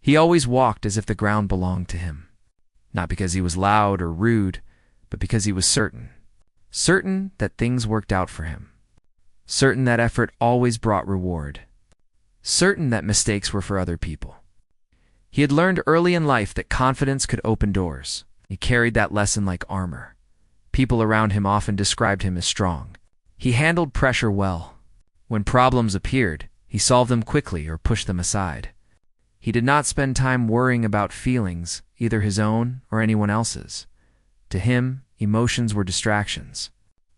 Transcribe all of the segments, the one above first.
He always walked as if the ground belonged to him. Not because he was loud or rude, but because he was certain. Certain that things worked out for him. Certain that effort always brought reward. Certain that mistakes were for other people. He had learned early in life that confidence could open doors. He carried that lesson like armor. People around him often described him as strong. He handled pressure well. When problems appeared, he solved them quickly or pushed them aside. He did not spend time worrying about feelings, either his own or anyone else's. To him, emotions were distractions.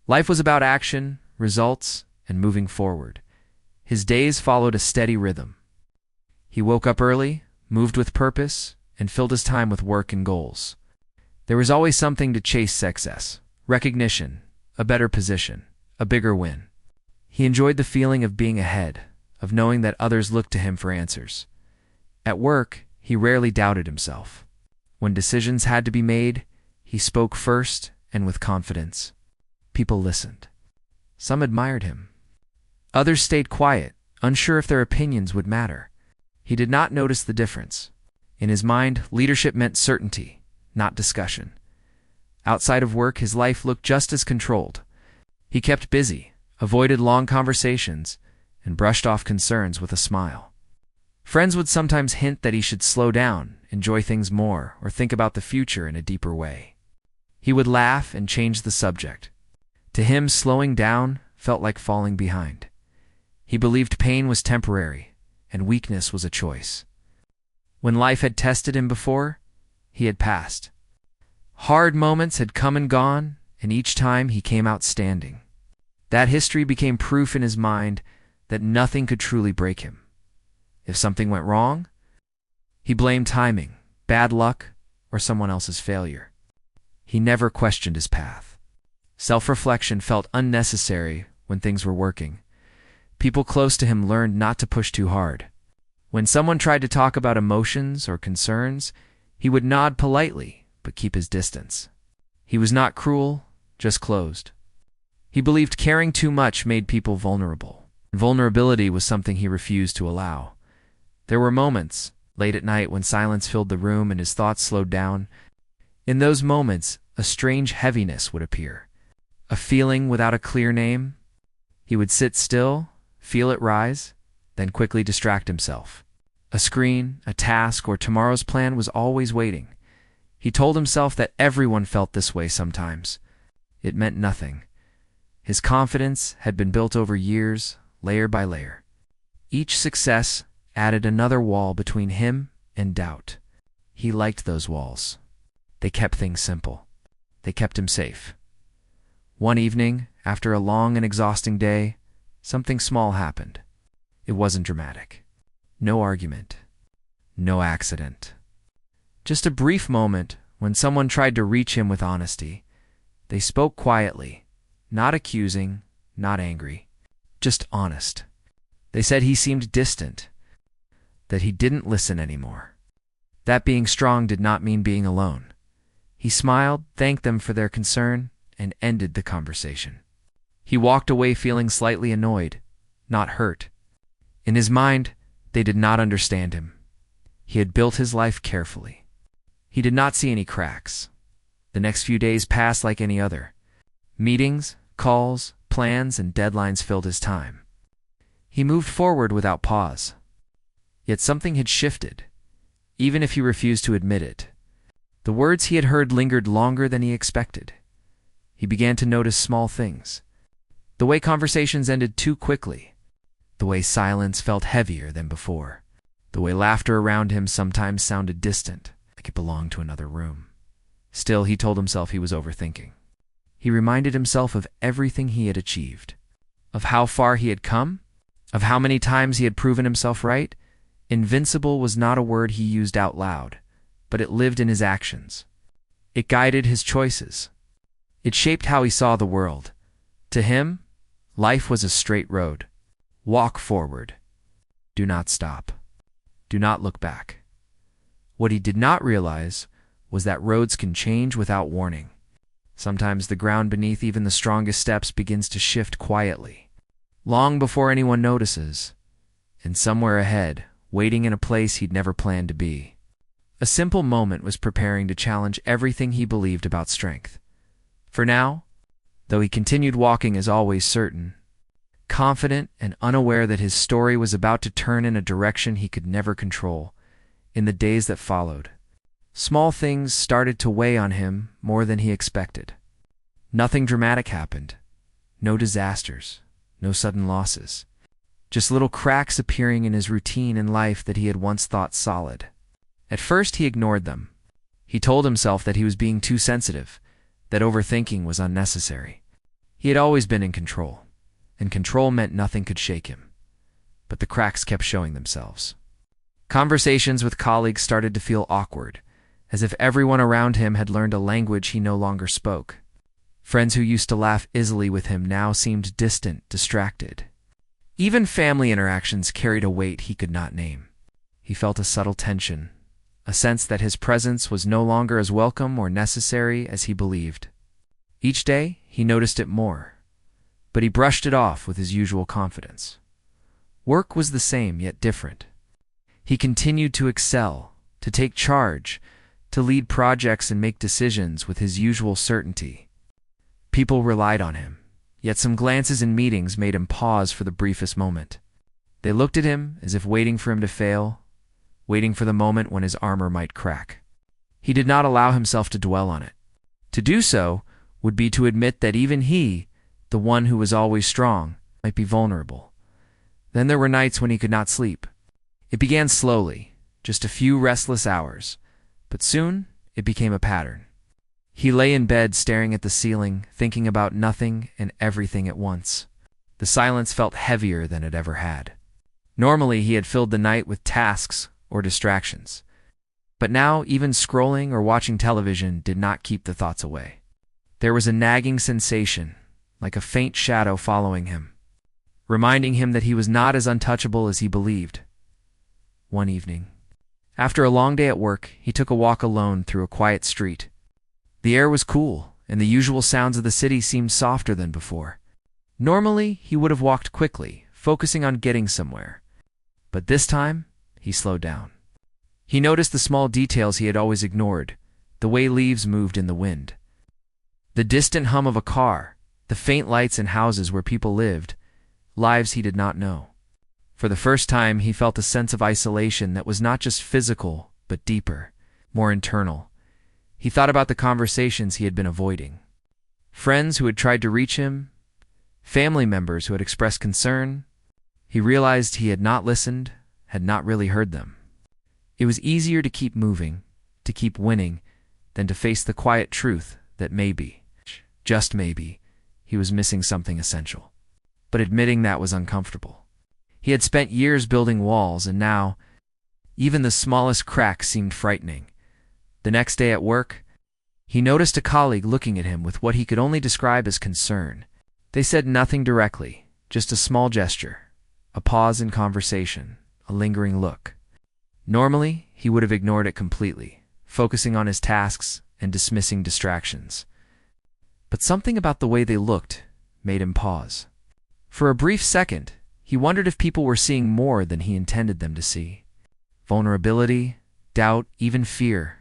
Life was about action, results, and moving forward. His days followed a steady rhythm. He woke up early, moved with purpose, and filled his time with work and goals. There was always something to chase success, recognition, a better position, a bigger win. He enjoyed the feeling of being ahead, of knowing that others looked to him for answers. At work, he rarely doubted himself. When decisions had to be made, he spoke first and with confidence. People listened. Some admired him. Others stayed quiet, unsure if their opinions would matter. He did not notice the difference. In his mind, leadership meant certainty, not discussion. Outside of work, his life looked just as controlled. He kept busy, avoided long conversations, and brushed off concerns with a smile. Friends would sometimes hint that he should slow down, enjoy things more, or think about the future in a deeper way. He would laugh and change the subject. To him, slowing down felt like falling behind. He believed pain was temporary, and weakness was a choice. When life had tested him before, he had passed. Hard moments had come and gone, and each time he came out standing. That history became proof in his mind that nothing could truly break him. If something went wrong, he blamed timing, bad luck, or someone else's failure. He never questioned his path. Self-reflection felt unnecessary when things were working. People close to him learned not to push too hard. When someone tried to talk about emotions or concerns, he would nod politely, but keep his distance. He was not cruel, just closed. He believed caring too much made people vulnerable. Vulnerability was something he refused to allow. There were moments, late at night, when silence filled the room and his thoughts slowed down. In those moments, a strange heaviness would appear. A feeling without a clear name. He would sit still, feel it rise, then quickly distract himself. A screen, a task, or tomorrow's plan was always waiting. He told himself that everyone felt this way sometimes. It meant nothing. His confidence had been built over years, layer by layer. Each success added another wall between him and doubt. He liked those walls. They kept things simple. They kept him safe. One evening, after a long and exhausting day, something small happened. It wasn't dramatic. No argument. No accident. Just a brief moment when someone tried to reach him with honesty. They spoke quietly, not accusing, not angry, just honest. They said he seemed distant, that he didn't listen anymore. That being strong did not mean being alone. He smiled, thanked them for their concern, and ended the conversation. He walked away feeling slightly annoyed, not hurt. In his mind, they did not understand him. He had built his life carefully. He did not see any cracks. The next few days passed like any other. Meetings, calls, plans, and deadlines filled his time. He moved forward without pause. Yet something had shifted, even if he refused to admit it. The words he had heard lingered longer than he expected. He began to notice small things. The way conversations ended too quickly. The way silence felt heavier than before. The way laughter around him sometimes sounded distant, like it belonged to another room. Still, he told himself he was overthinking. He reminded himself of everything he had achieved, of how far he had come, of how many times he had proven himself right. Invincible was not a word he used out loud, but it lived in his actions. It guided his choices. It shaped how he saw the world. To him, life was a straight road. Walk forward. Do not stop. Do not look back. What he did not realize was that roads can change without warning. Sometimes the ground beneath even the strongest steps begins to shift quietly, long before anyone notices. And somewhere ahead, waiting in a place he'd never planned to be. A simple moment was preparing to challenge everything he believed about strength. For now, though he continued walking as always certain, confident and unaware that his story was about to turn in a direction he could never control, in the days that followed, small things started to weigh on him more than he expected. Nothing dramatic happened. No disasters. No sudden losses. Just little cracks appearing in his routine in life that he had once thought solid. At first he ignored them. He told himself that he was being too sensitive, that overthinking was unnecessary. He had always been in control, and control meant nothing could shake him. But the cracks kept showing themselves. Conversations with colleagues started to feel awkward, as if everyone around him had learned a language he no longer spoke. Friends who used to laugh easily with him now seemed distant, distracted. Even family interactions carried a weight he could not name. He felt a subtle tension, a sense that his presence was no longer as welcome or necessary as he believed. Each day, he noticed it more, but he brushed it off with his usual confidence. Work was the same, yet different. He continued to excel, to take charge, to lead projects and make decisions with his usual certainty. People relied on him, yet some glances in meetings made him pause for the briefest moment. They looked at him as if waiting for him to fail, waiting for the moment when his armor might crack. He did not allow himself to dwell on it. To do so would be to admit that even he, the one who was always strong, might be vulnerable. Then there were nights when he could not sleep. It began slowly, just a few restless hours, but soon it became a pattern. He lay in bed staring at the ceiling, thinking about nothing and everything at once. The silence felt heavier than it ever had. Normally he had filled the night with tasks or distractions, but now even scrolling or watching television did not keep the thoughts away. There was a nagging sensation, like a faint shadow following him, reminding him that he was not as untouchable as he believed. One evening, after a long day at work, he took a walk alone through a quiet street. The air was cool, and the usual sounds of the city seemed softer than before. Normally, he would have walked quickly, focusing on getting somewhere. But this time, he slowed down. He noticed the small details he had always ignored, the way leaves moved in the wind, the distant hum of a car, the faint lights in houses where people lived, lives he did not know. For the first time, he felt a sense of isolation that was not just physical, but deeper, more internal. He thought about the conversations he had been avoiding. Friends who had tried to reach him, family members who had expressed concern. He realized he had not listened, had not really heard them. It was easier to keep moving, to keep winning, than to face the quiet truth that maybe, just maybe, he was missing something essential. But admitting that was uncomfortable. He had spent years building walls, and now, even the smallest crack seemed frightening. The next day at work, he noticed a colleague looking at him with what he could only describe as concern. They said nothing directly, just a small gesture, a pause in conversation, a lingering look. Normally, he would have ignored it completely, focusing on his tasks and dismissing distractions. But something about the way they looked made him pause. For a brief second, he wondered if people were seeing more than he intended them to see. Vulnerability, doubt, even fear.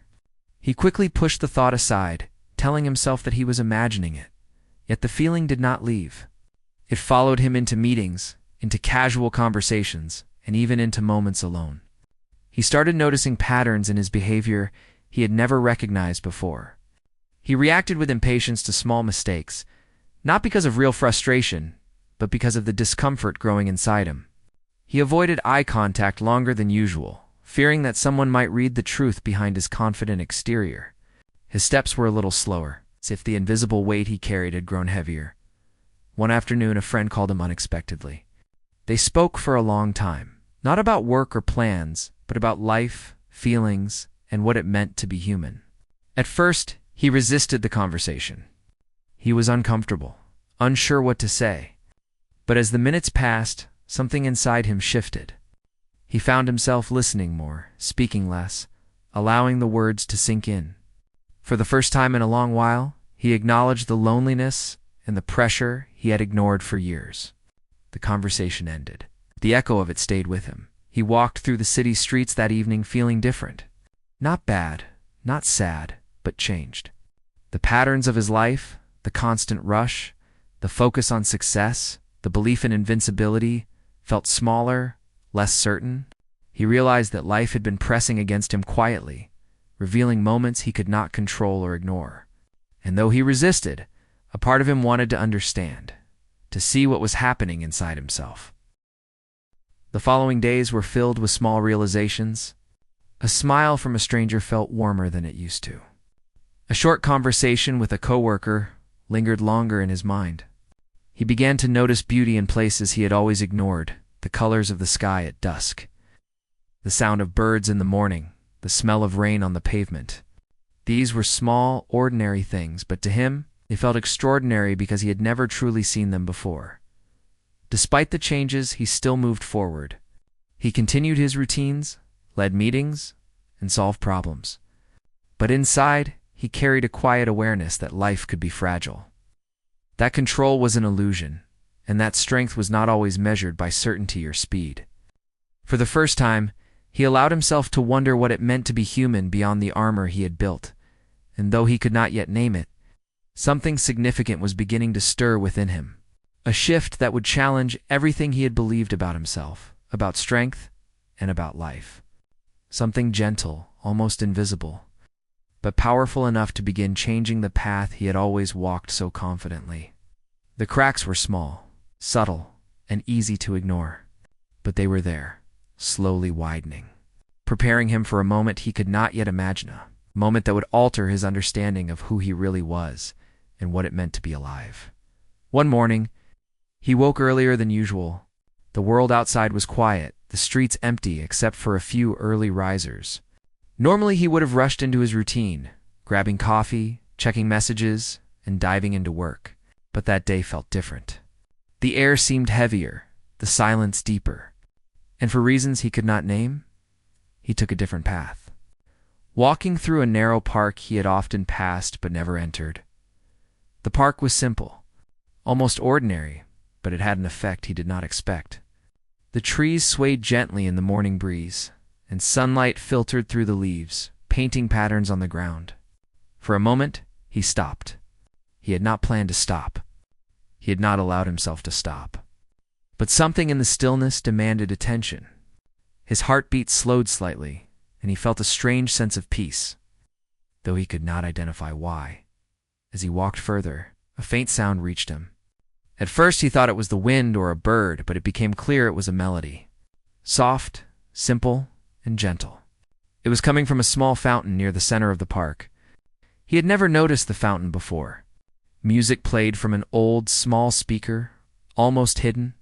He quickly pushed the thought aside, telling himself that he was imagining it. Yet the feeling did not leave. It followed him into meetings, into casual conversations, and even into moments alone. He started noticing patterns in his behavior he had never recognized before. He reacted with impatience to small mistakes, not because of real frustration, but because of the discomfort growing inside him. He avoided eye contact longer than usual, fearing that someone might read the truth behind his confident exterior. His steps were a little slower, as if the invisible weight he carried had grown heavier. One afternoon, a friend called him unexpectedly. They spoke for a long time, not about work or plans, but about life, feelings, and what it meant to be human. At first, he resisted the conversation. He was uncomfortable, unsure what to say. But as the minutes passed, something inside him shifted. He found himself listening more, speaking less, allowing the words to sink in. For the first time in a long while, he acknowledged the loneliness and the pressure he had ignored for years. The conversation ended. The echo of it stayed with him. He walked through the city streets that evening feeling different. Not bad, not sad, but changed. The patterns of his life, the constant rush, the focus on success, the belief in invincibility, felt smaller, less certain. He realized that life had been pressing against him quietly, revealing moments he could not control or ignore. And though he resisted, a part of him wanted to understand, to see what was happening inside himself. The following days were filled with small realizations. A smile from a stranger felt warmer than it used to. A short conversation with a coworker lingered longer in his mind. He began to notice beauty in places he had always ignored, the colors of the sky at dusk, the sound of birds in the morning, the smell of rain on the pavement. These were small, ordinary things, but to him, they felt extraordinary because he had never truly seen them before. Despite the changes, he still moved forward. He continued his routines, led meetings, and solved problems. But inside, he carried a quiet awareness that life could be fragile. That control was an illusion, and that strength was not always measured by certainty or speed. For the first time, he allowed himself to wonder what it meant to be human beyond the armor he had built, and though he could not yet name it, something significant was beginning to stir within him. A shift that would challenge everything he had believed about himself, about strength, and about life. Something gentle, almost invisible, but powerful enough to begin changing the path he had always walked so confidently. The cracks were small, subtle, and easy to ignore, but they were there, slowly widening, preparing him for a moment he could not yet imagine, a moment that would alter his understanding of who he really was and what it meant to be alive. One morning, he woke earlier than usual. The world outside was quiet, the streets empty except for a few early risers. Normally he would have rushed into his routine, grabbing coffee, checking messages, and diving into work. But that day felt different. The air seemed heavier, the silence deeper. And for reasons he could not name, he took a different path. Walking through a narrow park he had often passed but never entered. The park was simple, almost ordinary, but it had an effect he did not expect. The trees swayed gently in the morning breeze, and sunlight filtered through the leaves, painting patterns on the ground. For a moment, he stopped. He had not planned to stop. He had not allowed himself to stop. But something in the stillness demanded attention. His heartbeat slowed slightly, and he felt a strange sense of peace, though he could not identify why. As he walked further, a faint sound reached him. At first he thought it was the wind or a bird, but it became clear it was a melody. Soft, simple, and gentle. It was coming from a small fountain near the center of the park. He had never noticed the fountain before. Music played from an old, small speaker, almost hidden,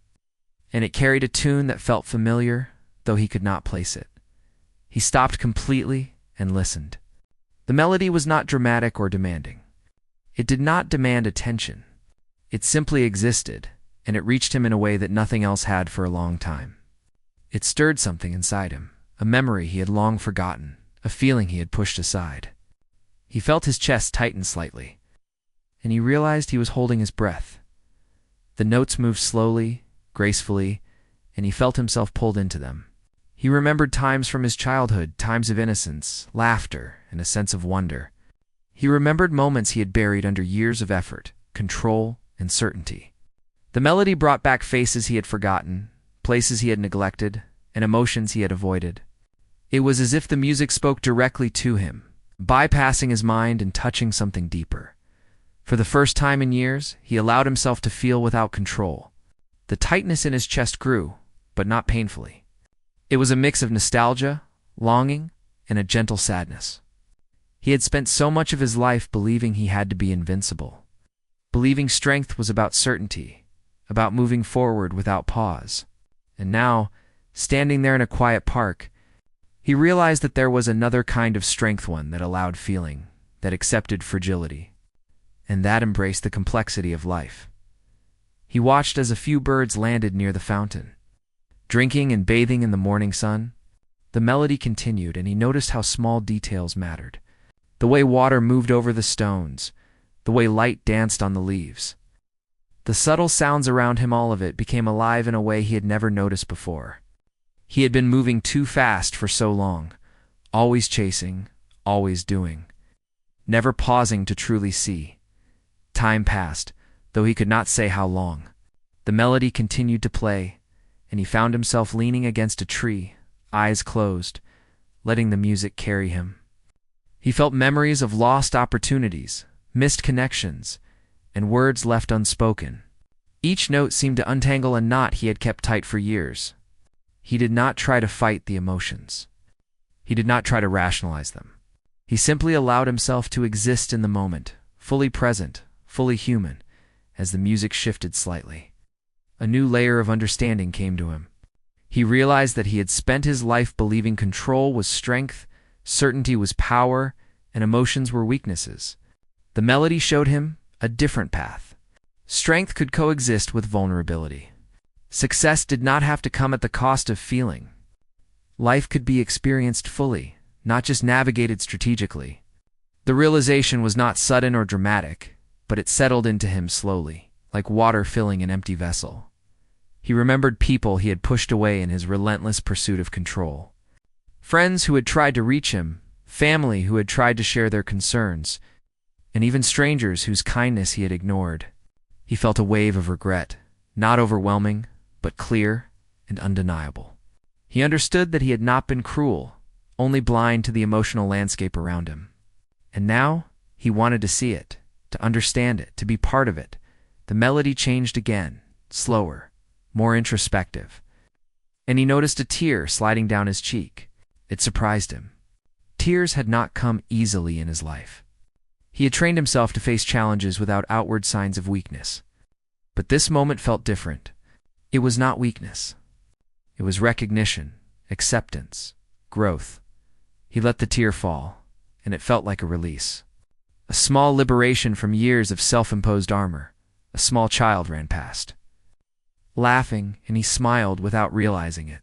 and it carried a tune that felt familiar, though he could not place it. He stopped completely and listened. The melody was not dramatic or demanding. It did not demand attention. It simply existed, and it reached him in a way that nothing else had for a long time. It stirred something inside him, a memory he had long forgotten, a feeling he had pushed aside. He felt his chest tighten slightly, and he realized he was holding his breath. The notes moved slowly, gracefully, and he felt himself pulled into them. He remembered times from his childhood, times of innocence, laughter, and a sense of wonder. He remembered moments he had buried under years of effort, control, and certainty. The melody brought back faces he had forgotten, places he had neglected, and emotions he had avoided. It was as if the music spoke directly to him, bypassing his mind and touching something deeper. For the first time in years, he allowed himself to feel without control. The tightness in his chest grew, but not painfully. It was a mix of nostalgia, longing, and a gentle sadness. He had spent so much of his life believing he had to be invincible. Believing strength was about certainty, about moving forward without pause. And now, standing there in a quiet park, he realized that there was another kind of strength, one that allowed feeling, that accepted fragility, and that embraced the complexity of life. He watched as a few birds landed near the fountain, drinking and bathing in the morning sun. The melody continued, and he noticed how small details mattered. The way water moved over the stones, the way light danced on the leaves. The subtle sounds around him, all of it became alive in a way he had never noticed before. He had been moving too fast for so long, always chasing, always doing, never pausing to truly see. Time passed, though he could not say how long. The melody continued to play, and he found himself leaning against a tree, eyes closed, letting the music carry him. He felt memories of lost opportunities, missed connections, and words left unspoken. Each note seemed to untangle a knot he had kept tight for years. He did not try to fight the emotions. He did not try to rationalize them. He simply allowed himself to exist in the moment, fully present, fully human, as the music shifted slightly. A new layer of understanding came to him. He realized that he had spent his life believing control was strength, certainty was power, and emotions were weaknesses. The melody showed him a different path. Strength could coexist with vulnerability. Success did not have to come at the cost of feeling. Life could be experienced fully, not just navigated strategically. The realization was not sudden or dramatic, but it settled into him slowly, like water filling an empty vessel. He remembered people he had pushed away in his relentless pursuit of control. Friends who had tried to reach him, family who had tried to share their concerns, and even strangers whose kindness he had ignored. He felt a wave of regret, not overwhelming, but clear and undeniable. He understood that he had not been cruel, only blind to the emotional landscape around him. And now he wanted to see it, to understand it, to be part of it. The melody changed again, slower, more introspective. And he noticed a tear sliding down his cheek. It surprised him. Tears had not come easily in his life. He had trained himself to face challenges without outward signs of weakness. But this moment felt different. It was not weakness. It was recognition, acceptance, growth. He let the tear fall, and it felt like a release. A small liberation from years of self-imposed armor. A small child ran past, laughing, and he smiled without realizing it.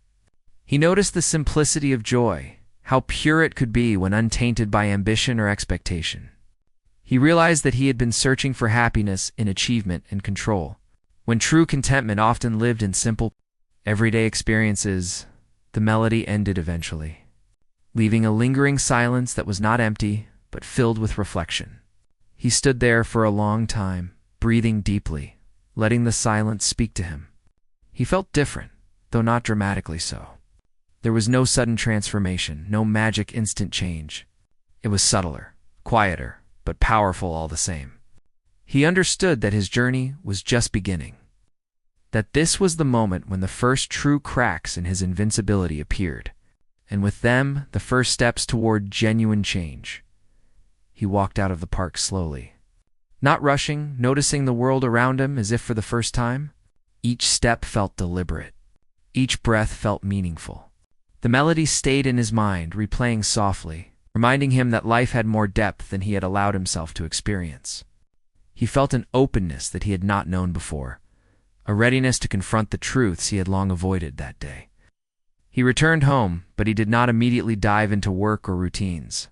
He noticed the simplicity of joy, how pure it could be when untainted by ambition or expectation. He realized that he had been searching for happiness in achievement and control, when true contentment often lived in simple, everyday experiences. The melody ended eventually, leaving a lingering silence that was not empty, but filled with reflection. He stood there for a long time, breathing deeply, letting the silence speak to him. He felt different, though not dramatically so. There was no sudden transformation, no magic instant change. It was subtler, quieter, but powerful all the same. He understood that his journey was just beginning, that this was the moment when the first true cracks in his invincibility appeared, and with them the first steps toward genuine change. He walked out of the park slowly, not rushing, noticing the world around him as if for the first time. Each step felt deliberate. Each breath felt meaningful. The melody stayed in his mind, replaying softly, reminding him that life had more depth than he had allowed himself to experience. He felt an openness that he had not known before, a readiness to confront the truths he had long avoided that day. He returned home, but he did not immediately dive into work or routines.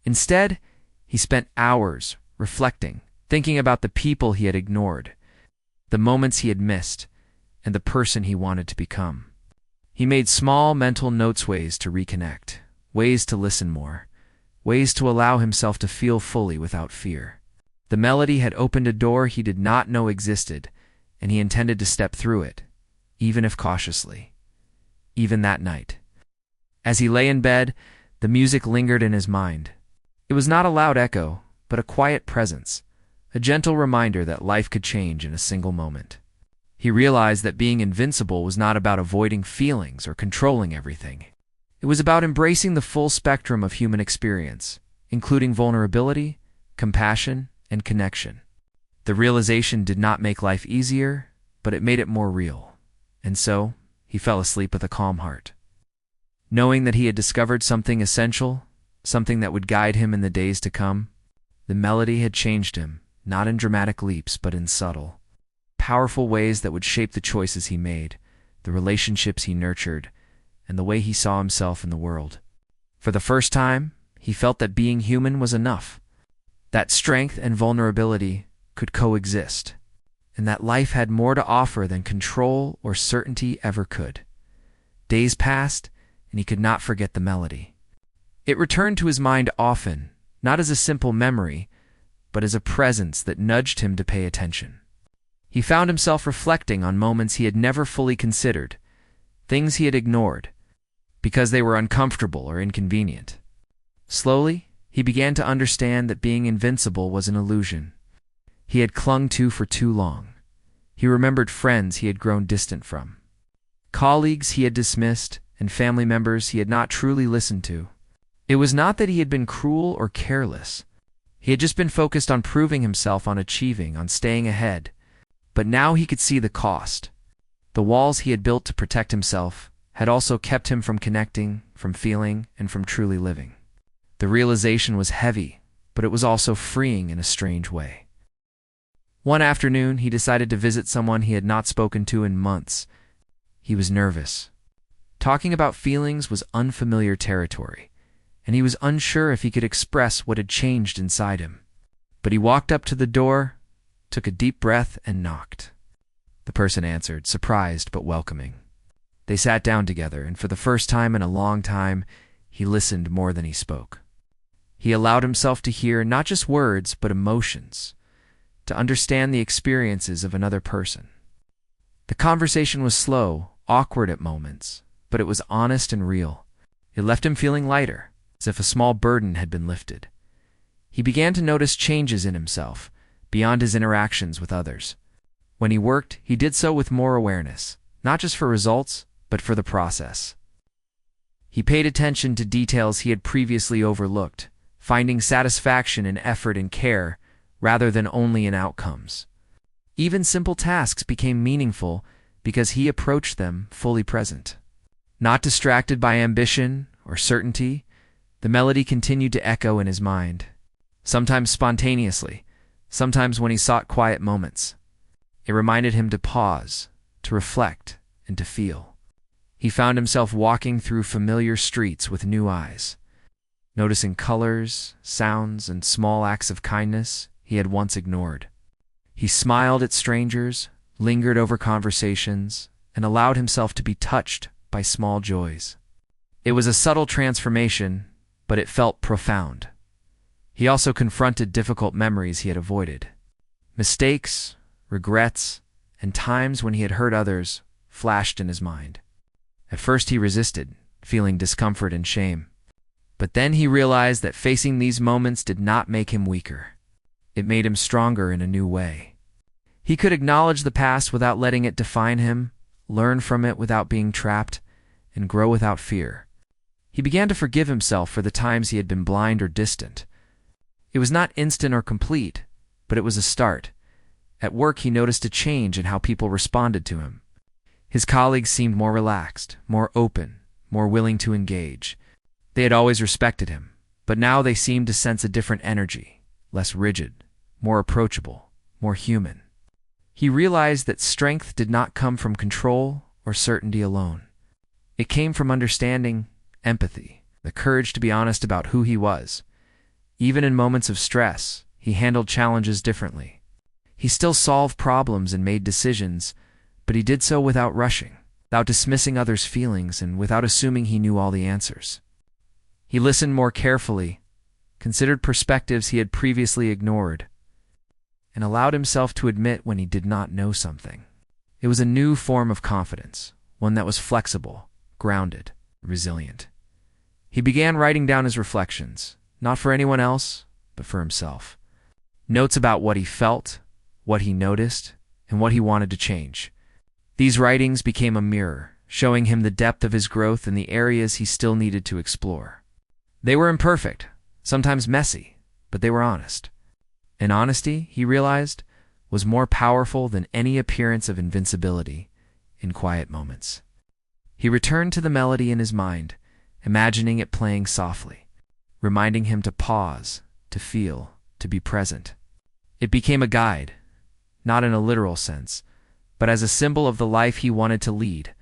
Instead, he spent hours reflecting, thinking about the people he had ignored, the moments he had missed, and the person he wanted to become. He made small mental notes, ways to reconnect, ways to listen more, ways to allow himself to feel fully without fear. The melody had opened a door he did not know existed, and he intended to step through it, even if cautiously. Even that night. As he lay in bed, the music lingered in his mind. It was not a loud echo, but a quiet presence, a gentle reminder that life could change in a single moment. He realized that being invincible was not about avoiding feelings or controlling everything. It was about embracing the full spectrum of human experience, including vulnerability, compassion, and connection. The realization did not make life easier, but it made it more real. And so, he fell asleep with a calm heart, knowing that he had discovered something essential, something that would guide him in the days to come. The melody had changed him, not in dramatic leaps, but in subtle, powerful ways that would shape the choices he made, the relationships he nurtured, and the way he saw himself in the world. For the first time, he felt that being human was enough, that strength and vulnerability could coexist, and that life had more to offer than control or certainty ever could. Days passed, and he could not forget the melody. It returned to his mind often, not as a simple memory, but as a presence that nudged him to pay attention. He found himself reflecting on moments he had never fully considered, things he had ignored, because they were uncomfortable or inconvenient. Slowly, he began to understand that being invincible was an illusion he had clung to for too long. He remembered friends he had grown distant from, colleagues he had dismissed, and family members he had not truly listened to. It was not that he had been cruel or careless. He had just been focused on proving himself, on achieving, on staying ahead. But now he could see the cost. The walls he had built to protect himself had also kept him from connecting, from feeling, and from truly living. The realization was heavy, but it was also freeing in a strange way. One afternoon, he decided to visit someone he had not spoken to in months. He was nervous. Talking about feelings was unfamiliar territory, and he was unsure if he could express what had changed inside him. But he walked up to the door, took a deep breath, and knocked. The person answered, surprised but welcoming. They sat down together, and for the first time in a long time, he listened more than he spoke. He allowed himself to hear not just words, but emotions, to understand the experiences of another person. The conversation was slow, awkward at moments, but it was honest and real. It left him feeling lighter, as if a small burden had been lifted. He began to notice changes in himself, beyond his interactions with others. When he worked, he did so with more awareness, not just for results, but for the process. He paid attention to details he had previously overlooked, finding satisfaction in effort and care rather than only in outcomes. Even simple tasks became meaningful because he approached them fully present. Not distracted by ambition or certainty, the melody continued to echo in his mind, sometimes spontaneously, sometimes when he sought quiet moments. It reminded him to pause, to reflect, and to feel. He found himself walking through familiar streets with new eyes, noticing colors, sounds, and small acts of kindness he had once ignored. He smiled at strangers, lingered over conversations, and allowed himself to be touched by small joys. It was a subtle transformation, but it felt profound. He also confronted difficult memories he had avoided. Mistakes, regrets, and times when he had hurt others flashed in his mind. At first he resisted, feeling discomfort and shame. But then he realized that facing these moments did not make him weaker. It made him stronger in a new way. He could acknowledge the past without letting it define him, learn from it without being trapped, and grow without fear. He began to forgive himself for the times he had been blind or distant. It was not instant or complete, but it was a start. At work, he noticed a change in how people responded to him. His colleagues seemed more relaxed, more open, more willing to engage. They had always respected him, but now they seemed to sense a different energy, less rigid, more approachable, more human. He realized that strength did not come from control or certainty alone. It came from understanding, empathy, the courage to be honest about who he was. Even in moments of stress, he handled challenges differently. He still solved problems and made decisions, but he did so without rushing, without dismissing others' feelings, and without assuming he knew all the answers. He listened more carefully, considered perspectives he had previously ignored, and allowed himself to admit when he did not know something. It was a new form of confidence, one that was flexible, grounded, resilient. He began writing down his reflections, not for anyone else, but for himself. Notes about what he felt, what he noticed, and what he wanted to change. These writings became a mirror, showing him the depth of his growth and the areas he still needed to explore. They were imperfect, sometimes messy, but they were honest. And honesty, he realized, was more powerful than any appearance of invincibility in quiet moments. He returned to the melody in his mind, imagining it playing softly, reminding him to pause, to feel, to be present. It became a guide, not in a literal sense, but as a symbol of the life he wanted to lead,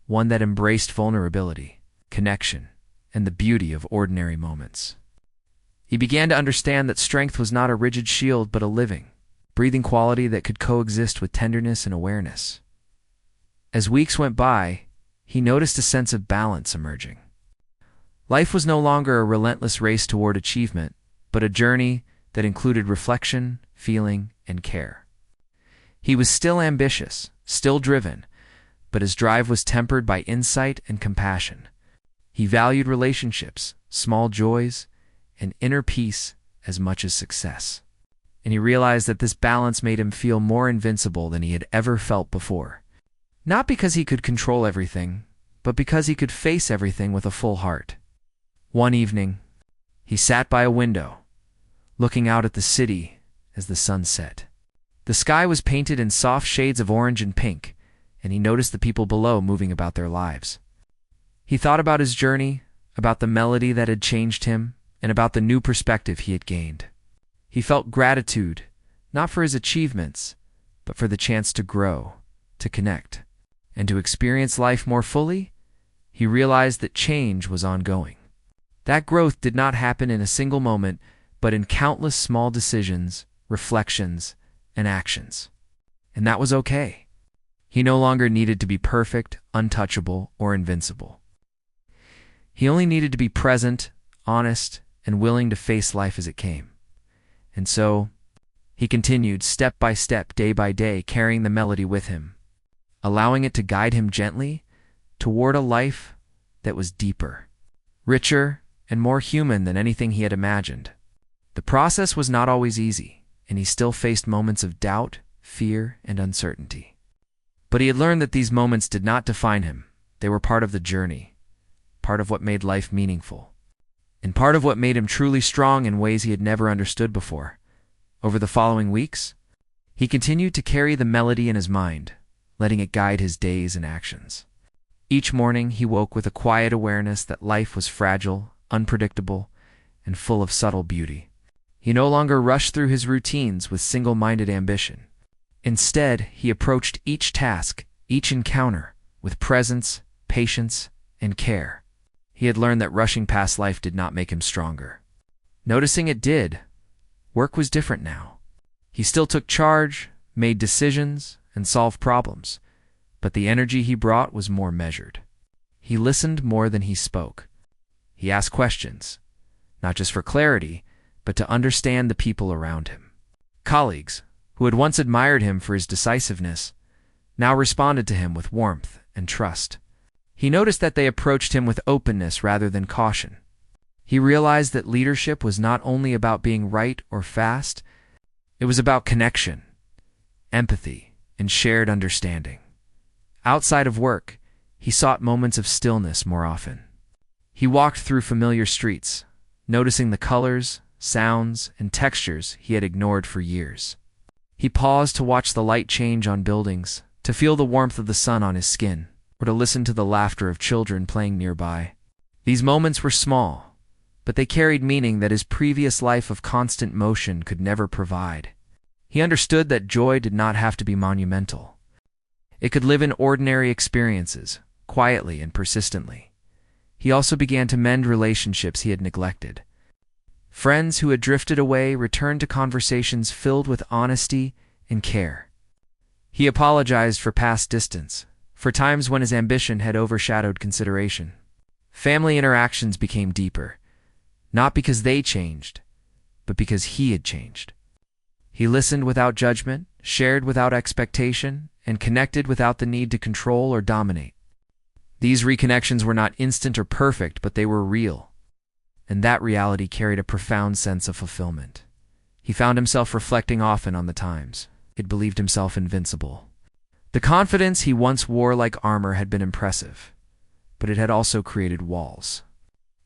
one that embraced vulnerability, connection, and the beauty of ordinary moments. He began to understand that strength was not a rigid shield but a living, breathing quality that could coexist with tenderness and awareness. As weeks went by, he noticed a sense of balance emerging. Life was no longer a relentless race toward achievement, but a journey that included reflection, feeling, and care. He was still ambitious, still driven, but his drive was tempered by insight and compassion. He valued relationships, small joys, and inner peace as much as success. And he realized that this balance made him feel more invincible than he had ever felt before. Not because he could control everything, but because he could face everything with a full heart. One evening, he sat by a window, looking out at the city as the sun set. The sky was painted in soft shades of orange and pink, and he noticed the people below moving about their lives. He thought about his journey, about the melody that had changed him, and about the new perspective he had gained. He felt gratitude, not for his achievements, but for the chance to grow, to connect, and to experience life more fully. He realized that change was ongoing. That growth did not happen in a single moment, but in countless small decisions, reflections, and actions. And that was okay. He no longer needed to be perfect, untouchable, or invincible. He only needed to be present, honest, and willing to face life as it came. And so, he continued step by step, day by day, carrying the melody with him, allowing it to guide him gently toward a life that was deeper, richer, and more human than anything he had imagined. The process was not always easy, and he still faced moments of doubt, fear, and uncertainty. But he had learned that these moments did not define him. They were part of the journey, part of what made life meaningful, and part of what made him truly strong in ways he had never understood before. Over the following weeks, he continued to carry the melody in his mind, letting it guide his days and actions. Each morning, he woke with a quiet awareness that life was fragile, unpredictable, and full of subtle beauty. He no longer rushed through his routines with single-minded ambition. Instead, he approached each task, each encounter, with presence, patience, and care. He had learned that rushing past life did not make him stronger. Noticing it did, work was different now. He still took charge, made decisions, and solved problems, but the energy he brought was more measured. He listened more than he spoke. He asked questions, not just for clarity, but to understand the people around him. Colleagues, who had once admired him for his decisiveness, now responded to him with warmth and trust. He noticed that they approached him with openness rather than caution. He realized that leadership was not only about being right or fast, it was about connection, empathy, and shared understanding. Outside of work, he sought moments of stillness more often. He walked through familiar streets, noticing the colors, sounds, and textures he had ignored for years. He paused to watch the light change on buildings, to feel the warmth of the sun on his skin, or to listen to the laughter of children playing nearby. These moments were small, but they carried meaning that his previous life of constant motion could never provide. He understood that joy did not have to be monumental. It could live in ordinary experiences, quietly and persistently. He also began to mend relationships he had neglected. Friends who had drifted away returned to conversations filled with honesty and care. He apologized for past distance, for times when his ambition had overshadowed consideration. Family interactions became deeper, not because they changed, but because he had changed. He listened without judgment, shared without expectation, and connected without the need to control or dominate. These reconnections were not instant or perfect, but they were real, and that reality carried a profound sense of fulfillment. He found himself reflecting often on the times he had believed himself invincible. The confidence he once wore like armor had been impressive, but it had also created walls.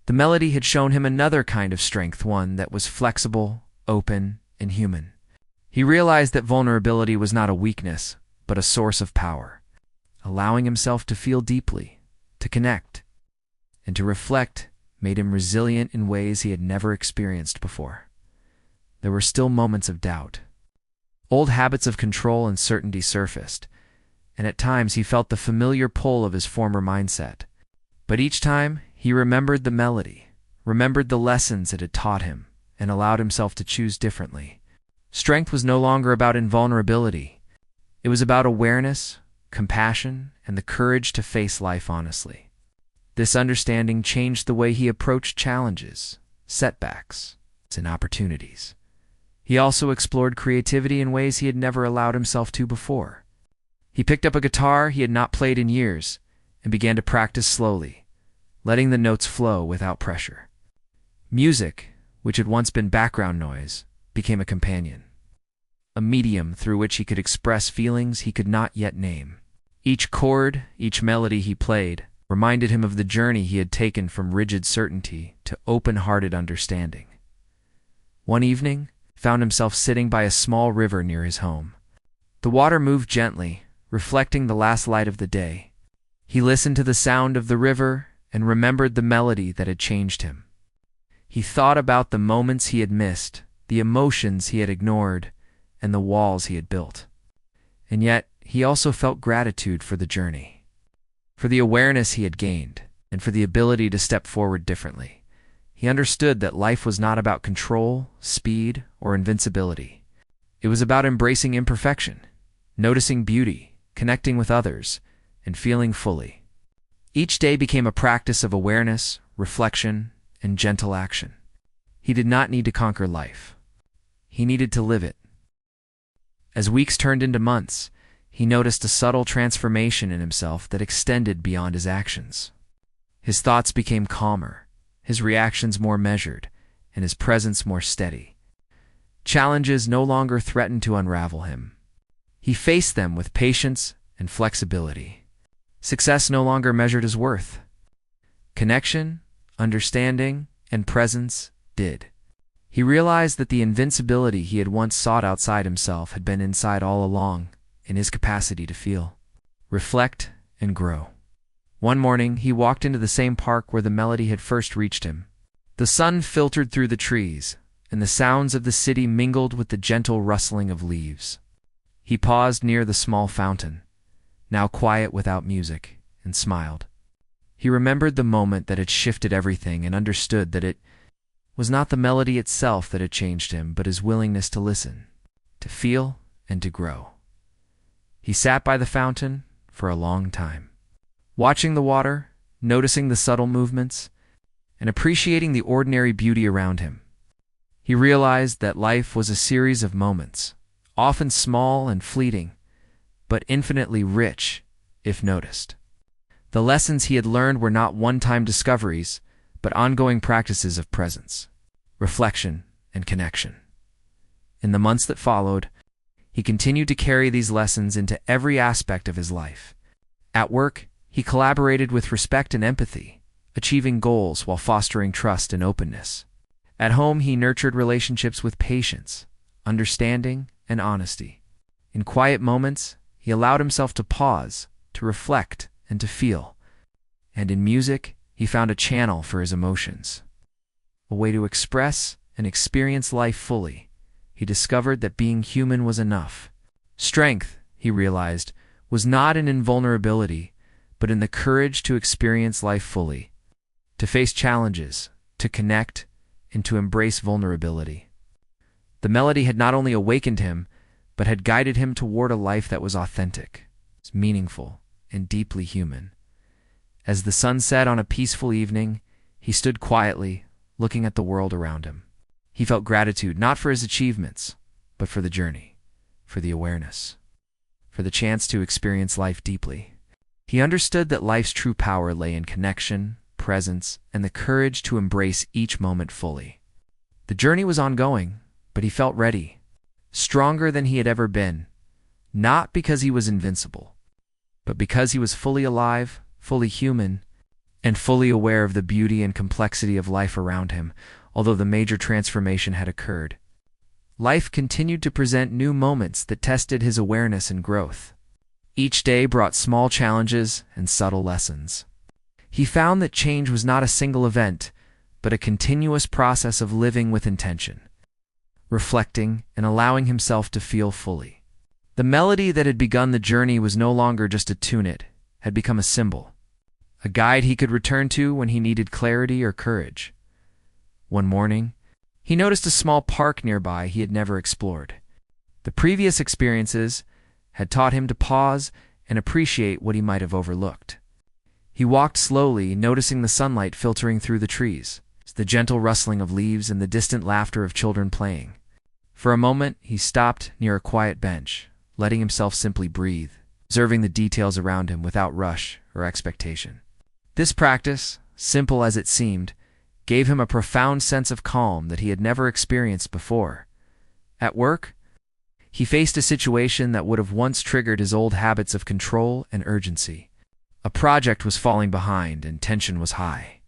The melody had shown him another kind of strength, one that was flexible, open, and human. He realized that vulnerability was not a weakness, but a source of power. Allowing himself to feel deeply, to connect, and to reflect made him resilient in ways he had never experienced before. There were still moments of doubt. Old habits of control and certainty surfaced, and at times he felt the familiar pull of his former mindset. But each time, he remembered the melody, remembered the lessons it had taught him, and allowed himself to choose differently. Strength was no longer about invulnerability. It was about awareness, compassion, and the courage to face life honestly. This understanding changed the way he approached challenges, setbacks, and opportunities. He also explored creativity in ways he had never allowed himself to before. He picked up a guitar he had not played in years and began to practice slowly, letting the notes flow without pressure. Music, which had once been background noise, became a companion, a medium through which he could express feelings he could not yet name. Each chord, each melody he played, reminded him of the journey he had taken from rigid certainty to open-hearted understanding. One evening, he found himself sitting by a small river near his home. The water moved gently, reflecting the last light of the day. He listened to the sound of the river and remembered the melody that had changed him. He thought about the moments he had missed, the emotions he had ignored, and the walls he had built. And yet, he also felt gratitude for the journey, for the awareness he had gained, and for the ability to step forward differently. He understood that life was not about control, speed, or invincibility. It was about embracing imperfection, noticing beauty, connecting with others, and feeling fully. Each day became a practice of awareness, reflection, and gentle action. He did not need to conquer life. He needed to live it. As weeks turned into months, he noticed a subtle transformation in himself that extended beyond his actions. His thoughts became calmer, his reactions more measured, and his presence more steady. Challenges no longer threatened to unravel him. He faced them with patience and flexibility. Success no longer measured his worth. Connection, understanding, and presence did. He realized that the invincibility he had once sought outside himself had been inside all along, in his capacity to feel, reflect, and grow. One morning, he walked into the same park where the melody had first reached him. The sun filtered through the trees, and the sounds of the city mingled with the gentle rustling of leaves. He paused near the small fountain, now quiet without music, and smiled. He remembered the moment that had shifted everything and understood that it was not the melody itself that had changed him, but his willingness to listen, to feel, and to grow. He sat by the fountain for a long time, watching the water, noticing the subtle movements, and appreciating the ordinary beauty around him. He realized that life was a series of moments, often small and fleeting, but infinitely rich if noticed. The lessons he had learned were not one-time discoveries, but ongoing practices of presence, reflection, and connection. In the months that followed, he continued to carry these lessons into every aspect of his life. At work, he collaborated with respect and empathy, achieving goals while fostering trust and openness. At home, he nurtured relationships with patience, understanding, and honesty. In quiet moments, he allowed himself to pause, to reflect, and to feel. And in music, he found a channel for his emotions, a way to express and experience life fully. He discovered that being human was enough. Strength, he realized, was not in invulnerability, but in the courage to experience life fully, to face challenges, to connect, and to embrace vulnerability. The melody had not only awakened him, but had guided him toward a life that was authentic, meaningful, and deeply human. As the sun set on a peaceful evening, he stood quietly, looking at the world around him. He felt gratitude not for his achievements, but for the journey, for the awareness, for the chance to experience life deeply. He understood that life's true power lay in connection, presence, and the courage to embrace each moment fully. The journey was ongoing, but he felt ready, stronger than he had ever been, not because he was invincible, but because he was fully alive, fully human, and fully aware of the beauty and complexity of life around him. Although the major transformation had occurred, life continued to present new moments that tested his awareness and growth. Each day brought small challenges and subtle lessons. He found that change was not a single event, but a continuous process of living with intention, reflecting, and allowing himself to feel fully. The melody that had begun the journey was no longer just a tune, it had become a symbol, a guide he could return to when he needed clarity or courage. One morning, he noticed a small park nearby he had never explored. The previous experiences had taught him to pause and appreciate what he might have overlooked. He walked slowly, noticing the sunlight filtering through the trees, the gentle rustling of leaves, and the distant laughter of children playing. For a moment, he stopped near a quiet bench, letting himself simply breathe, observing the details around him without rush or expectation. This practice, simple as it seemed, gave him a profound sense of calm that he had never experienced before. At work, he faced a situation that would have once triggered his old habits of control and urgency. A project was falling behind and tension was high.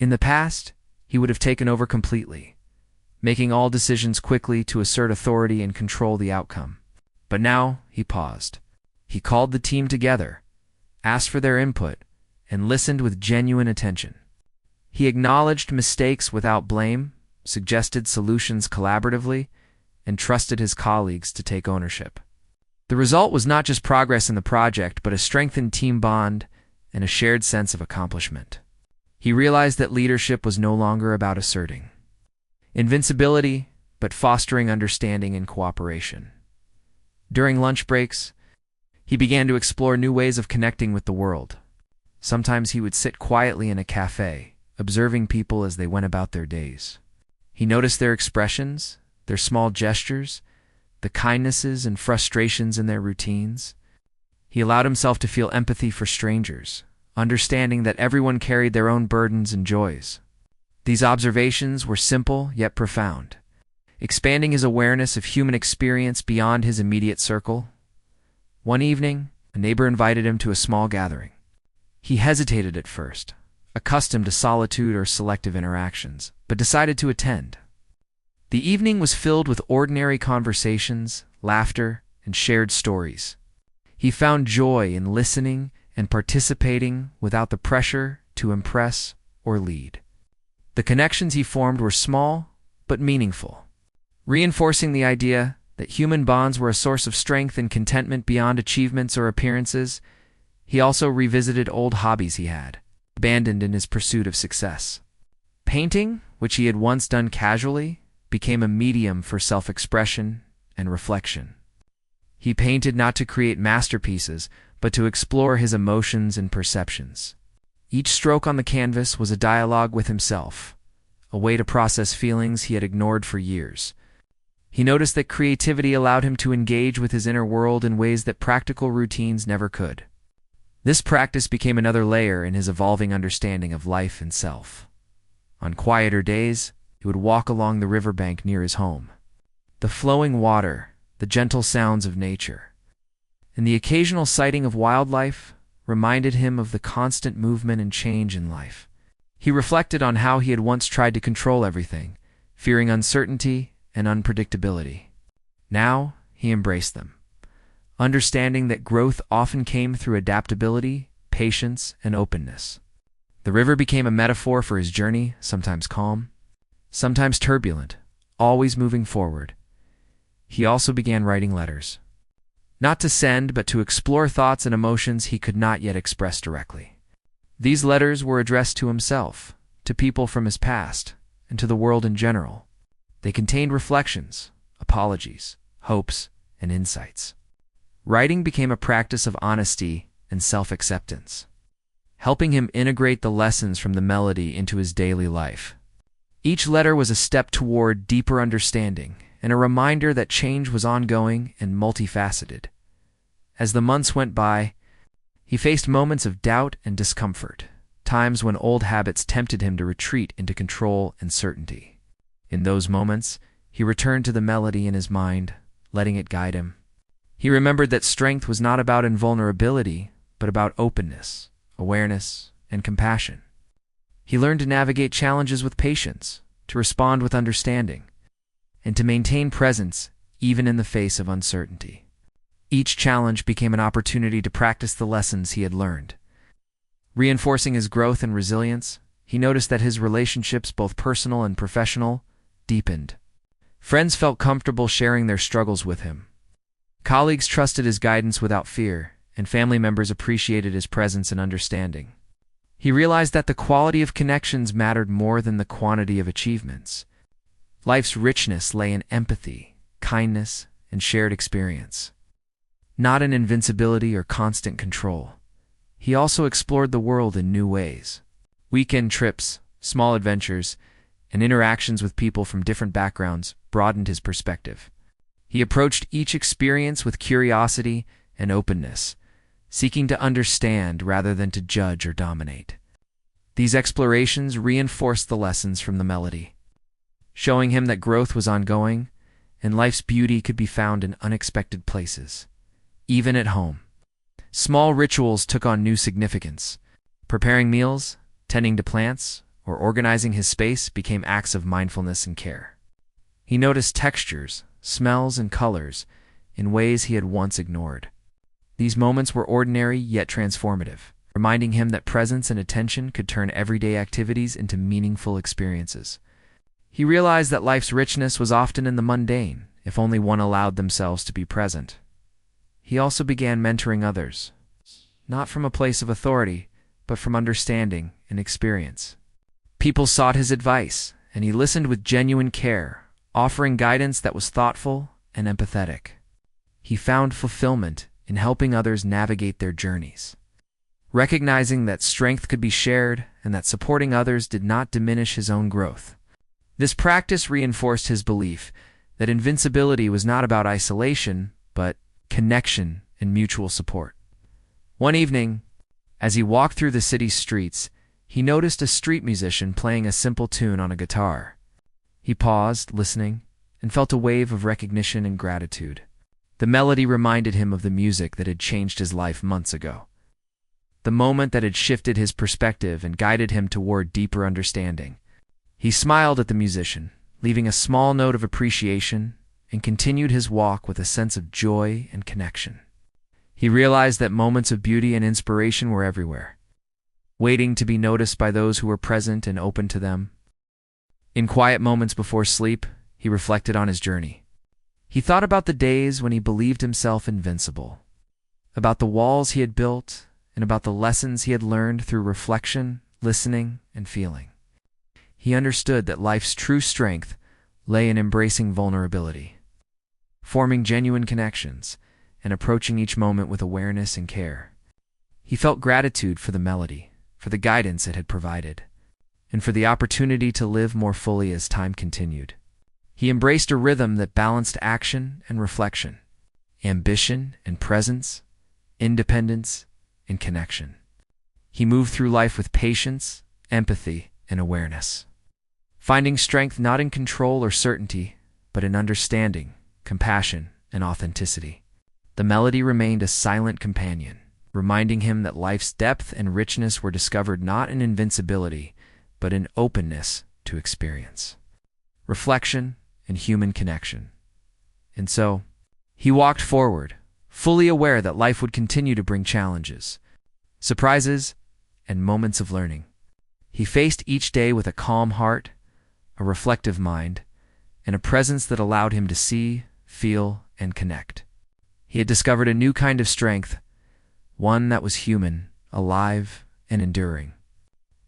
In the past, he would have taken over completely, making all decisions quickly to assert authority and control the outcome. But now he paused. He called the team together, asked for their input, and listened with genuine attention. He acknowledged mistakes without blame, suggested solutions collaboratively, and trusted his colleagues to take ownership. The result was not just progress in the project, but a strengthened team bond and a shared sense of accomplishment. He realized that leadership was no longer about asserting invincibility, but fostering understanding and cooperation. During lunch breaks, he began to explore new ways of connecting with the world. Sometimes he would sit quietly in a cafe, observing people as they went about their days. He noticed their expressions, their small gestures, the kindnesses and frustrations in their routines. He allowed himself to feel empathy for strangers, understanding that everyone carried their own burdens and joys. These observations were simple yet profound, expanding his awareness of human experience beyond his immediate circle. One evening, a neighbor invited him to a small gathering. He hesitated at first, accustomed to solitude or selective interactions, but decided to attend. The evening was filled with ordinary conversations, laughter, and shared stories. He found joy in listening and participating without the pressure to impress or lead. The connections he formed were small but meaningful, reinforcing the idea that human bonds were a source of strength and contentment beyond achievements or appearances. He also revisited old hobbies he had abandoned in his pursuit of success. Painting, which he had once done casually, became a medium for self-expression and reflection. He painted not to create masterpieces, but to explore his emotions and perceptions. Each stroke on the canvas was a dialogue with himself, a way to process feelings he had ignored for years. He noticed that creativity allowed him to engage with his inner world in ways that practical routines never could. This practice became another layer in his evolving understanding of life and self. On quieter days, he would walk along the riverbank near his home. The flowing water, the gentle sounds of nature, and the occasional sighting of wildlife reminded him of the constant movement and change in life. He reflected on how he had once tried to control everything, fearing uncertainty and unpredictability. Now he embraced them, understanding that growth often came through adaptability, patience, and openness. The river became a metaphor for his journey, sometimes calm, sometimes turbulent, always moving forward. He also began writing letters, not to send, but to explore thoughts and emotions he could not yet express directly. These letters were addressed to himself, to people from his past, and to the world in general. They contained reflections, apologies, hopes, and insights. Writing became a practice of honesty and self-acceptance, helping him integrate the lessons from the melody into his daily life. Each letter was a step toward deeper understanding and a reminder that change was ongoing and multifaceted. As the months went by, he faced moments of doubt and discomfort, times when old habits tempted him to retreat into control and certainty. In those moments, he returned to the melody in his mind, letting it guide him. He remembered that strength was not about invulnerability, but about openness, awareness, and compassion. He learned to navigate challenges with patience, to respond with understanding, and to maintain presence even in the face of uncertainty. Each challenge became an opportunity to practice the lessons he had learned. Reinforcing his growth and resilience, he noticed that his relationships, both personal and professional, deepened. Friends felt comfortable sharing their struggles with him. Colleagues trusted his guidance without fear, and family members appreciated his presence and understanding. He realized that the quality of connections mattered more than the quantity of achievements. Life's richness lay in empathy, kindness, and shared experience. not in invincibility or constant control. He also explored the world in new ways. Weekend trips, small adventures, and interactions with people from different backgrounds broadened his perspective. He approached each experience with curiosity and openness, seeking to understand rather than to judge or dominate. These explorations reinforced the lessons from the melody, showing him that growth was ongoing and life's beauty could be found in unexpected places, even at home. Small rituals took on new significance. Preparing meals, tending to plants, or organizing his space became acts of mindfulness and care. He noticed textures, smells, and colors in ways he had once ignored. These moments were ordinary yet transformative, reminding him that presence and attention could turn everyday activities into meaningful experiences. He realized that life's richness was often in the mundane, if only one allowed themselves to be present. He also began mentoring others, not from a place of authority, but from understanding and experience. People sought his advice, and he listened with genuine care, offering guidance that was thoughtful and empathetic. He found fulfillment in helping others navigate their journeys, recognizing that strength could be shared and that supporting others did not diminish his own growth. This practice reinforced his belief that invincibility was not about isolation, but connection and mutual support. One evening, as he walked through the city's streets, he noticed a street musician playing a simple tune on a guitar. He paused, listening, and felt a wave of recognition and gratitude. The melody reminded him of the music that had changed his life months ago, the moment that had shifted his perspective and guided him toward deeper understanding. He smiled at the musician, leaving a small note of appreciation, and continued his walk with a sense of joy and connection. He realized that moments of beauty and inspiration were everywhere, waiting to be noticed by those who were present and open to them. In quiet moments before sleep, he reflected on his journey. He thought about the days when he believed himself invincible, about the walls he had built, and about the lessons he had learned through reflection, listening, and feeling. He understood that life's true strength lay in embracing vulnerability, forming genuine connections, and approaching each moment with awareness and care. He felt gratitude for the melody, for the guidance it had provided, and for the opportunity to live more fully as time continued. He embraced a rhythm that balanced action and reflection, ambition and presence, independence and connection. He moved through life with patience, empathy, and awareness, finding strength not in control or certainty, but in understanding, compassion, and authenticity. The melody remained a silent companion, reminding him that life's depth and richness were discovered not in invincibility, but in openness to experience, reflection, and human connection. And so, he walked forward, fully aware that life would continue to bring challenges, surprises, and moments of learning. He faced each day with a calm heart, a reflective mind, and a presence that allowed him to see, feel, and connect. He had discovered a new kind of strength, one that was human, alive, and enduring.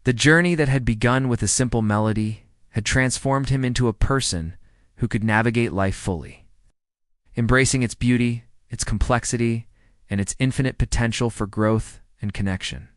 The journey that had begun with a simple melody had transformed him into a person who could navigate life fully, embracing its beauty, its complexity, and its infinite potential for growth and connection.